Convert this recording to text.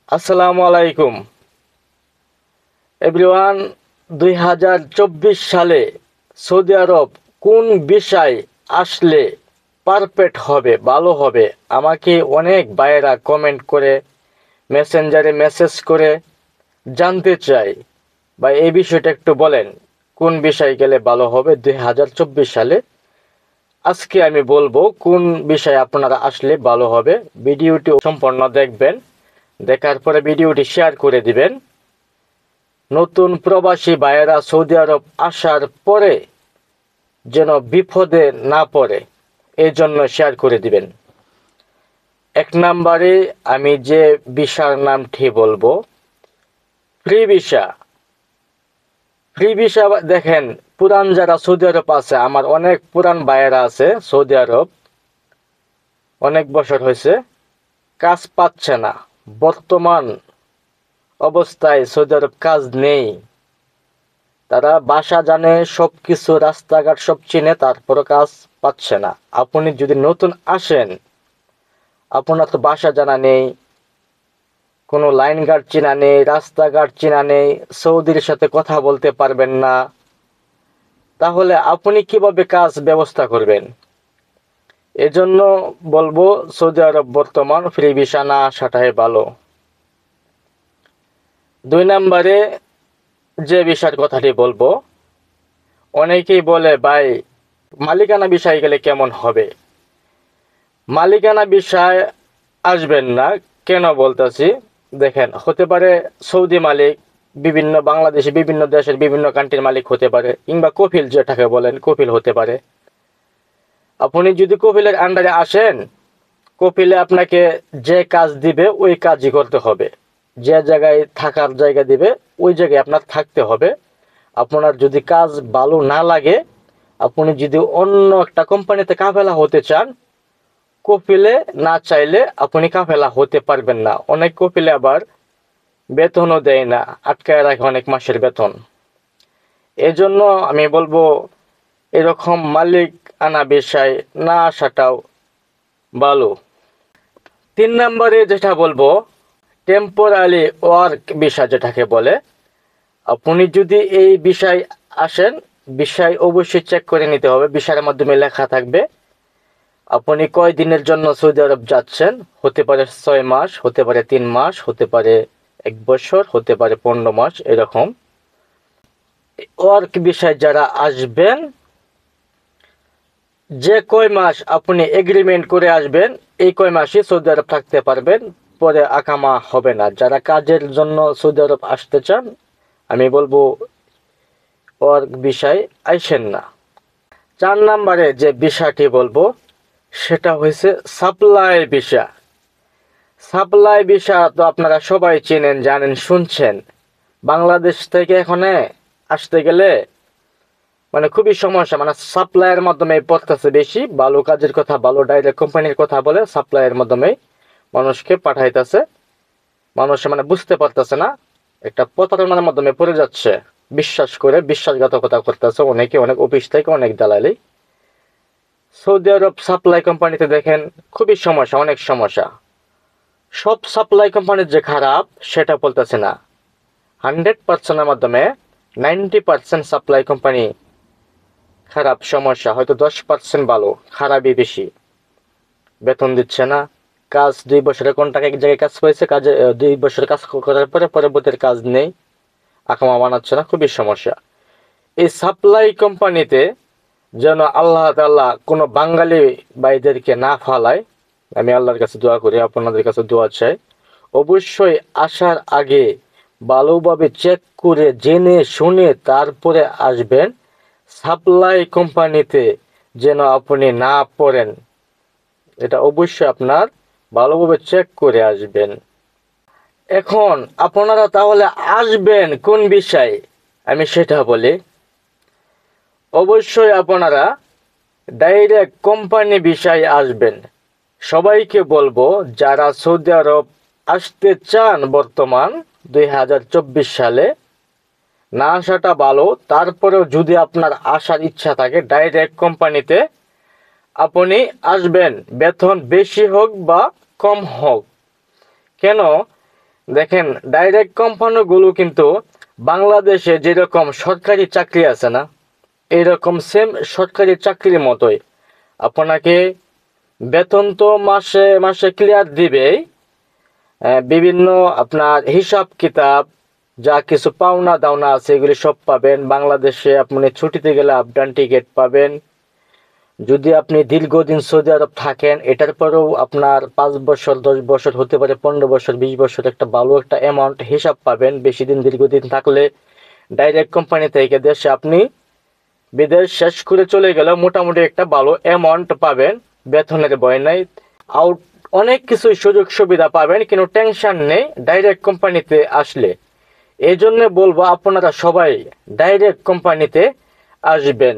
আসসালামু আলাইকুম এভরিওয়ান। 2024 সালে সৌদি আরব কোন বিষয় আসলে পারফেক্ট হবে, ভালো হবে? আমাকে অনেক ভাইয়েরা কমেন্ট করে, মেসেঞ্জারে মেসেজ করে জানতে চাই, বা এই বিষয়টা একটু বলেন, কোন বিষয় গেলে ভালো হবে 2024 সালে। আজকে আমি বলবো কোন বিষয় আপনারা আসলে ভালো হবে। ভিডিওটি সম্পূর্ণ দেখবেন, দেখার পরে ভিডিওটি শেয়ার করে দিবেন। নতুন প্রবাসী ভাইয়েরা সৌদি আরব আসার পরে যেন বিপদে না পড়ে, এই জন্য শেয়ার করে দিবেন। এক নম্বরে আমি যে ভিসার নামটি বলবো, ফ্রি ভিসা। ফ্রি ভিসা দেখেন, পুরান যারা সৌদি আরব আছে, আমার অনেক পুরান ভাইয়েরা আছে সৌদি আরব, অনেক বছর হয়েছে, কাজ পাচ্ছে না। বর্তমান অবস্থায় সৌদি আরব কাজ নেই। তারা বাসা জানে, সবকিছু রাস্তাঘাট সব চিনে, তারপরও কাজ পাচ্ছে না। আপনি যদি নতুন আসেন, আপনার তো বাসা জানা নেই, কোনো লাইন গার্ড চেনা নেই, রাস্তাঘাট চেনা নেই, সৌদির সাথে কথা বলতে পারবেন না, তাহলে আপনি কিভাবে কাজ ব্যবস্থা করবেন? এজন্য বলবো সৌদি আরব বর্তমান ফ্রি ভিসা না আসাটাই ভালো। দুই নম্বরে যে ভিসার কথাটি বলবো, অনেকেই বলে ভাই মালিকানা বিষয় গেলে কেমন হবে? মালিকানা বিষয় আসবেন না, কেন বলতেছি দেখেন, হতে পারে সৌদি মালিক, বিভিন্ন বাংলাদেশে বিভিন্ন দেশের বিভিন্ন কান্ট্রির মালিক হতে পারে, কিংবা কফিল যেটাকে বলেন কফিল হতে পারে। আপনি যদি কফিলের আন্ডারে আসেন, কফিলে আপনাকে যে কাজ দিবে ওই কাজই করতে হবে। যে জায়গায় থাকার জায়গা দিবে ওই জায়গায় আপনার থাকতে হবে। আপনার যদি কাজ ভালো না লাগে, আপনি যদি অন্য একটা কোম্পানিতে কাফেলা হতে চান, কফিলে না চাইলে আপনি কাফেলা হতে পারবেন না। অনেক কফিলে আবার বেতনও দেয় না, আটকায় রাখে অনেক মাসের বেতন। এজন্য আমি বলবো এরকম মালিক আনা বিষয় না আসাটাও ভালো। তিন নম্বরে যেটা বলবো, টেম্পোরারি ওয়ার্ক ভিসা যেটাকে বলে। আপনি যদি এই বিষয় আসেন, বিষয় অবশ্যই চেক করে নিতে হবে। বিষয়ের মাধ্যমে লেখা থাকবে আপনি কয় দিনের জন্য সৌদি আরব যাচ্ছেন। হতে পারে 6 মাস, হতে পারে 3 মাস, হতে পারে 1 বছর, হতে পারে 15 মাস, এরকম। ওয়ার্ক বিষয় যারা আসবেন, যে কয় মাস আপনি এগ্রিমেন্ট করে আসবেন, এই কয় মাসই সৌদি আরব থাকতে পারবেন, পরে আকামা হবে না। যারা কাজের জন্য সৌদি আরব আসতে চান, আমি বলবো ওয়ার্ক বিষয় আইসেন না। 4 নম্বরে যে বিষয়টি বলবো সেটা হয়েছে সাপ্লাই ভিসা। সাপ্লাই ভিসা তো আপনারা সবাই চেনেন, জানেন, শুনছেন। বাংলাদেশ থেকে এখানে আসতে গেলে মানে খুবই সমস্যা, মানে সাপ্লাইয়ের মাধ্যমে পড়তেছে বেশি। ভালো কাজের কথা, ভালো ডাইরেক্ট কোম্পানির কথা বলে সাপ্লাইয়ের মাধ্যমে মানুষকে পাঠাইতেছে। মানুষ মানে বুঝতে পারতেছে না, একটা প্রতারণার মাধ্যমে পড়ে যাচ্ছে, বিশ্বাস করে বিশ্বাসঘাতকতা করতেছে অনেকে, অনেক অফিস থেকে, অনেক দালালি। সৌদি আরব সাপ্লাই কোম্পানিতে দেখেন খুবই সমস্যা, অনেক সমস্যা। সব সাপ্লাই কোম্পানির যে খারাপ সেটা বলতেছে না, 100%-এর মাধ্যমে 90% সাপ্লাই কোম্পানি খারাপ, সমস্যা হয়তো 10% ভালো, খারাপই বেশি। বেতন দিচ্ছে না, কাজ 2 বছরের কন্ট্রাক্ট, এক জায়গায় কাজ হয়েছে, কাজে 2 বছর কাজ করার পরে পরবর্তীর কাজ নেই, আকামা বানাচ্ছে না, খুবই সমস্যা। এই সাপ্লাই কোম্পানিতে যেন আল্লাহ তাআলা কোনো বাঙালি ভাইদেরকে না ফালায়, আমি আল্লাহর কাছে দোয়া করি, আপনাদের কাছে দোয়া চাই। অবশ্যই আসার আগে ভালোভাবে চেক করে জেনে শুনে তারপরে আসবেন। সাপ্লাই কোম্পানিতে যেন আপনি না পড়েন, এটা অবশ্যই আপনার ভালোভাবে চেক করে আসবেন। এখন আপনারা তাহলে আসবেন কোন বিষয়ে, আমি সেটা বলি। অবশ্যই আপনারা ডাইরেক্ট কোম্পানি বিষয়ে আসবেন। সবাইকে বলবো যারা সৌদি আরব আসতে চান বর্তমান 2024 সালে, না আসাটা ভালো। তারপরেও যদি আপনার আসার ইচ্ছা থাকে, ডাইরেক্ট কোম্পানিতে আপনি আসবেন, বেতন বেশি হোক বা কম হোক। কেন? দেখেন, ডাইরেক্ট কোম্পানিগুলো কিন্তু বাংলাদেশে যেরকম সরকারি চাকরি আছে না, এরকম সেম সরকারি চাকরির মতোই আপনাকে বেতন তো মাসে মাসে ক্লিয়ার দিবেই। বিভিন্ন আপনার হিসাব কিতাব যা কিছু পাওনা দাওনা আছে এগুলি সব পাবেন। বাংলাদেশে আপনি ছুটিতে গেলে আপ ডাউন টিকিট পাবেন। যদি আপনি দীর্ঘদিন সৌদি আরব থাকেন, এটার পরেও আপনার 5 বছর 10 বছর হতে পারে, 15 বছর 20 বছর একটা ভালো একটা অ্যামাউন্ট হিসাব পাবেন। বেশি দিন দীর্ঘদিন থাকলে ডাইরেক্ট কোম্পানি থেকে দেশে আপনি বিদেশ শেষ করে চলে গেলেও মোটামুটি একটা ভালো অ্যামাউন্ট পাবেন, বেতনের ভয় নাই। আউট অনেক কিছু সুযোগ সুবিধা পাবেন, কিন্তু টেনশন নেই ডাইরেক্ট কোম্পানিতে আসলে। এই জন্য বলবো আপনারা সবাই ডাইরেক্ট কোম্পানিতে আসবেন।